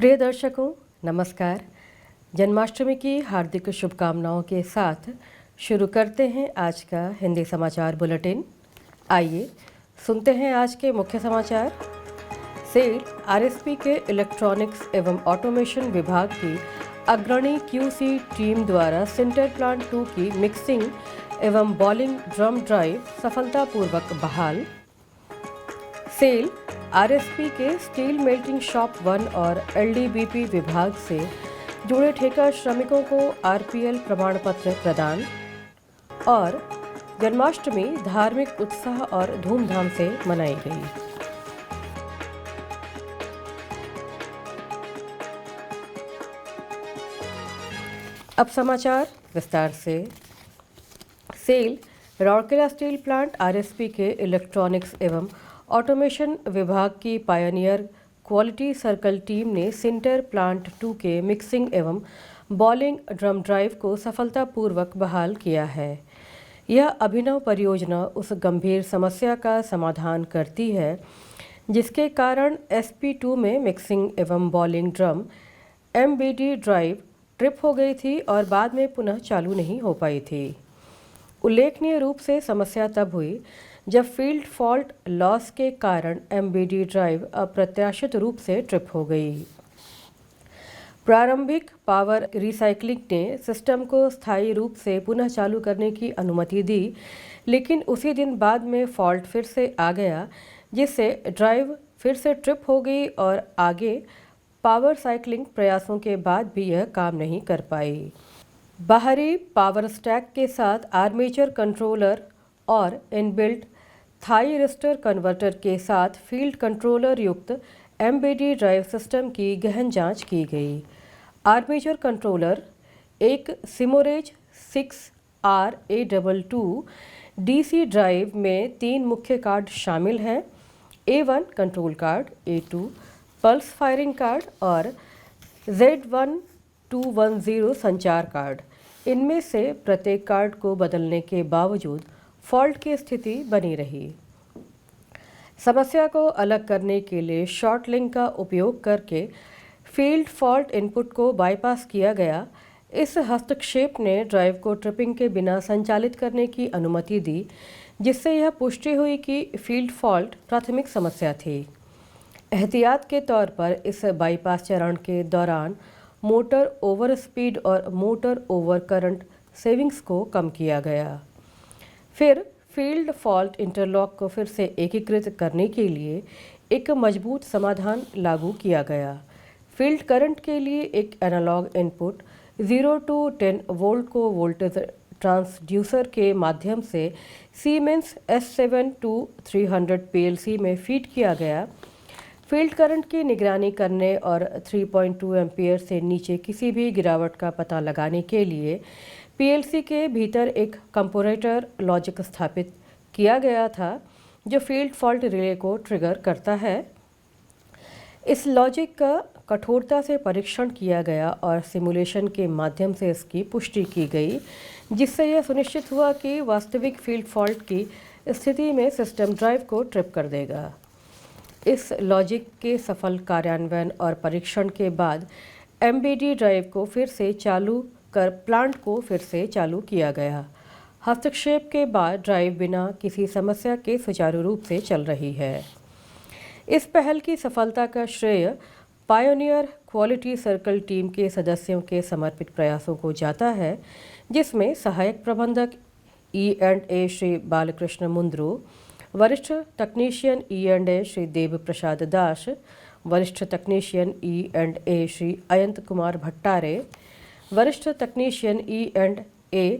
प्रिय दर्शकों, नमस्कार। जन्माष्टमी की हार्दिक शुभकामनाओं के साथ शुरू करते हैं आज का हिंदी समाचार बुलेटिन। आइए सुनते हैं आज के मुख्य समाचार। सेल आरएसपी के इलेक्ट्रॉनिक्स एवं ऑटोमेशन विभाग की अग्रणी क्यूसी टीम द्वारा सिंटर प्लांट 2 की मिक्सिंग एवं बॉलिंग ड्रम ड्राइव सफलतापूर्वक बहाल। सेल आरएसपी के स्टील मेल्टिंग शॉप 1 और एलडीबीपी विभाग से जुड़े ठेका श्रमिकों को आरपीएल प्रमाण पत्र प्रदान। और जन्माष्टमी धार्मिक उत्साह और धूमधाम से मनाई गई। अब समाचार विस्तार से। SAIL Rourkela steel plant RSP के इलेक्ट्रॉनिक्स एवं ऑटोमेशन विभाग की पायनियर क्वालिटी सर्कल टीम ने सिंटर प्लांट 2 के मिक्सिंग एवं बॉलिंग ड्रम ड्राइव को सफलतापूर्वक बहाल किया है। यह अभिनव परियोजना उस गंभीर समस्या का समाधान करती है जिसके कारण SP2 में मिक्सिंग एवं bowling drum MBD drive trip हो गई थी और बाद में पुनः चालू नहीं हो पाई थी। उल्लेखनीय रूप से समस्या तब हुई जब फील्ड फॉल्ट लॉस के कारण MBD ड्राइव अप्रत्याशित रूप से ट्रिप हो गई। प्रारंभिक पावर रिसाइक्लिंग ने सिस्टम को स्थायी रूप से पुनः चालू करने की अनुमति दी, लेकिन उसी दिन बाद में फॉल्ट फिर से आ गया जिससे ड्राइव फिर से ट्रिप हो गई और आगे पावर साइक्लिंग प्रयासों के बाद भी यह काम नहीं कर पाई। बाहरी पावर स्टैक के साथ आर्मेचर कंट्रोलर और इनबिल्ट थाईरिस्टर कन्वर्टर के साथ फील्ड कंट्रोलर युक्त MBD ड्राइव सिस्टम की गहन जांच की गई। आर्मेचर कंट्रोलर एक सिमोरेज 6RA22 DC ड्राइव में 3 मुख्य कार्ड शामिल हैं: A1 control card, A2 pulse firing card और Z1210 संचार कार्ड। इनमें से प्रत्येक कार्ड को बदलने के बावजूद फॉल्ट की स्थिति बनी रही। समस्या को अलग करने के लिए शॉर्ट लिंक का उपयोग करके फील्ड फॉल्ट इनपुट को बाईपास किया गया। इस हस्तक्षेप ने ड्राइव को ट्रिपिंग के बिना संचालित करने की अनुमति दी, जिससे यह पुष्टि हुई कि फील्ड फॉल्ट प्राथमिक समस्या थी। एहतियात के तौर पर इस बाईपास चरण के दौरान मोटर ओवर स्पीड और मोटर ओवर करंट सेविंग्स को कम किया गया। फिर फील्ड फॉल्ट इंटरलॉक को फिर से एकीकृत करने के लिए एक मजबूत समाधान लागू किया गया। फील्ड करंट के लिए एक एनालॉग इनपुट 0 to 10 वोल्ट को वोल्टेज ट्रांसड्यूसर के माध्यम से सीमेंस S72300 PLC में फीड किया गया। फील्ड करंट की निगरानी करने और 3.2 एम्पीयर से नीचे किसी भी गिरावट का पता लगाने के लिए PLC के भीतर एक कंपैरेटर लॉजिक स्थापित किया गया था जो फील्ड फॉल्ट रिले को ट्रिगर करता है। इस लॉजिक का कठोरता से परीक्षण किया गया और सिमुलेशन के माध्यम से इसकी पुष्टि की गई, जिससे यह सुनिश्चित हुआ कि वास्तविक फील्ड फॉल्ट की स्थिति में सिस्टम ड्राइव को ट्रिप कर देगा। इस लॉजिक के सफल कार्यान्वयन और परीक्षण के बाद MBD ड्राइव को फिर से चालू कर प्लांट को फिर से चालू किया गया। हस्तक्षेप के बाद ड्राइव बिना किसी समस्या के सुचारू रूप से चल रही है। इस पहल की सफलता का श्रेय पायोनियर क्वालिटी सर्कल टीम के सदस्यों के समर्पित प्रयासों को जाता है, जिसमें सहायक प्रबंधक E&A श्री बालकृष्ण मुंद्रो, वरिष्ठ तकनीशियन E&A श्री देव प्रसाद दास, वरिष्ठ तकनीशियन E&A श्री अयंत कुमार भट्टारे, वरिष्ठ तकनीशियन E&A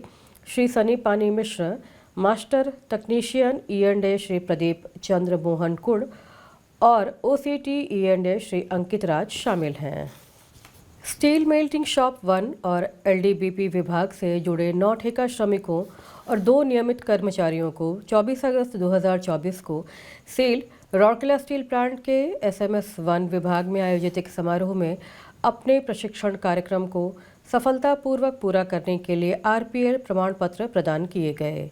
श्री सनी पानी मिश्र, मास्टर तकनीशियन E&A श्री प्रदीप चंद्र मोहन कुड़ और OCT E&A श्री अंकित राज शामिल हैं। स्टील मेल्टिंग शॉप 1 और LDBP विभाग से जुड़े 9 ठेका श्रमिकों और 2 नियमित कर्मचारियों को 24 अगस्त 2024 को सेल राउरकेला स्टील प्लांट के SMS 1 विभाग में आयोजित एक समारोह में अपने प्रशिक्षण कार्यक्रम को सफलतापूर्वक पूरा करने के लिए RPL प्रमाण पत्र प्रदान किए गए।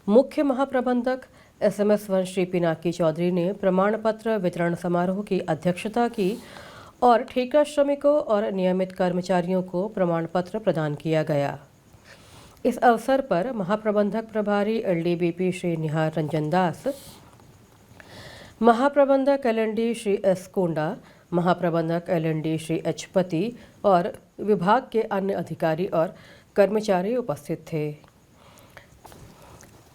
मुख्य महाप्रबंधक SMS 1 श्री पिनाकी चौधरी ने प्रमाण पत्र वितरण समारोह की अध्यक्षता की और ठेका श्रमिकों और नियमित कर्मचारियों को प्रमाण पत्र प्रदान किया गया। इस अवसर पर महाप्रबंधक प्रभारी एलडीबीपी श्री निहार रंजन दास, महाप्रबंधक एलएनडी श्री एस कोंडा, महाप्रबंधक एलएनडी श्री एच पति और विभाग के अन्य अधिकारी और कर्मचारी उपस्थित थे।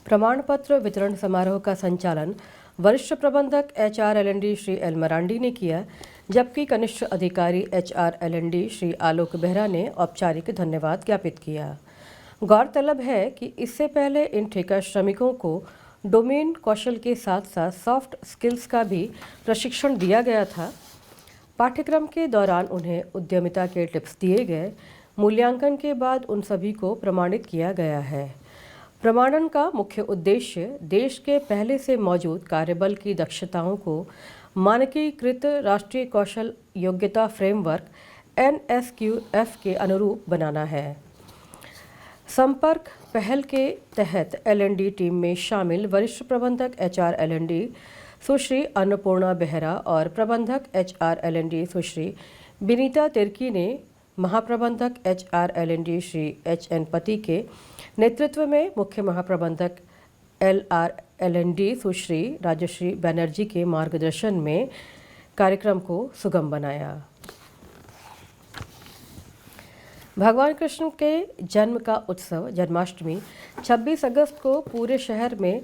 प्रमाण पत्र वितरण समारोह का संचालन वरिष्ठ प्रबंधक HR LND Shri L Marandi ने किया, जबकि कनिष्ठ अधिकारी एचआर एलएनडी श्री आलोक बेहरा ने औपचारिक धन्यवाद ज्ञापित किया। गौरतलब है कि इससे पहले इन ठेका श्रमिकों को डोमेन कौशल के साथ साथ सॉफ्ट स्किल्स का भी प्रशिक्षण दिया गया था। पाठ्यक्रम के दौरान उन्हें उद्यमिता के टिप्स दिए गए। मूल्यांकन के बाद उन सभी को प्रमाणित किया गया है। प्रमाणन का मुख्य उद्देश्य देश के पहले से मौजूद कार्यबल की दक्षताओं को मानकीकृत राष्ट्रीय कौशल योग्यता फ्रेमवर्क NSQF के अनुरूप बनाना है। संपर्क पहल के तहत एलएनडी टीम में शामिल वरिष्ठ प्रबंधक एचआर एलएनडी सुश्री अन्नपूर्णा बेहरा और प्रबंधक एचआर एलएनडी सुश्री विनीता तिर्की ने महाप्रबंधक एचआर एलएनडी श्री HN पति के नेतृत्व में मुख्य महाप्रबंधक LR एलएनडी सुश्री राजश्री बनर्जी के मार्गदर्शन में कार्यक्रम को सुगम बनाया। भगवान कृष्ण के जन्म का उत्सव जन्माष्टमी 26 अगस्त को पूरे शहर में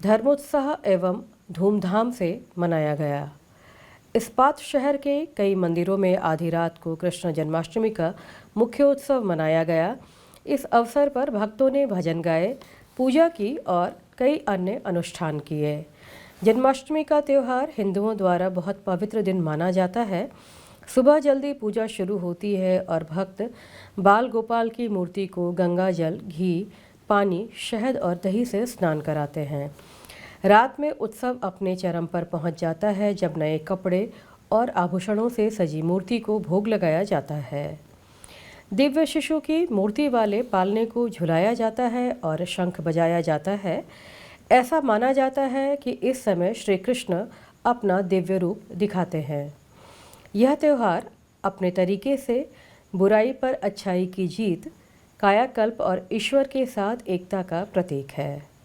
धर्मोत्साह एवं धूमधाम से मनाया गया। इस्पात शहर के कई मंदिरों में आधी रात को कृष्ण जन्माष्टमी का मुख्य उत्सव मनाया गया। इस अवसर पर भक्तों ने भजन गाए, पूजा की और कई अन्य अनुष्ठान किए। जन्माष्टमी का त्यौहार हिंदुओं द्वारा बहुत पवित्र दिन माना जाता है। सुबह जल्दी पूजा शुरू होती है और भक्त बाल गोपाल की मूर्ति को गंगा जल, घी, पानी, शहद और दही से स्नान कराते हैं। रात में उत्सव अपने चरम पर पहुंच जाता है जब नए कपड़े और आभूषणों से सजी मूर्ति को भोग लगाया जाता है। दिव्य शिशु की मूर्ति वाले पालने को झुलाया जाता है और शंख बजाया जाता है। ऐसा माना जाता है कि इस समय श्री कृष्ण अपना दिव्य रूप दिखाते हैं। यह त्यौहार अपने तरीके से बुराई पर अच्छाई की जीत, कायाकल्प और ईश्वर के साथ एकता का प्रतीक है।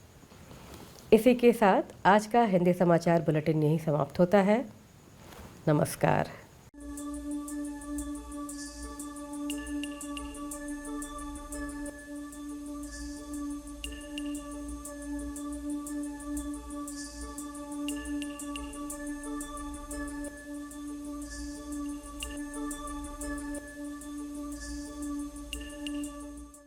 इसी के साथ आज का हिंदी समाचार बुलेटिन यहीं समाप्त होता है। नमस्कार।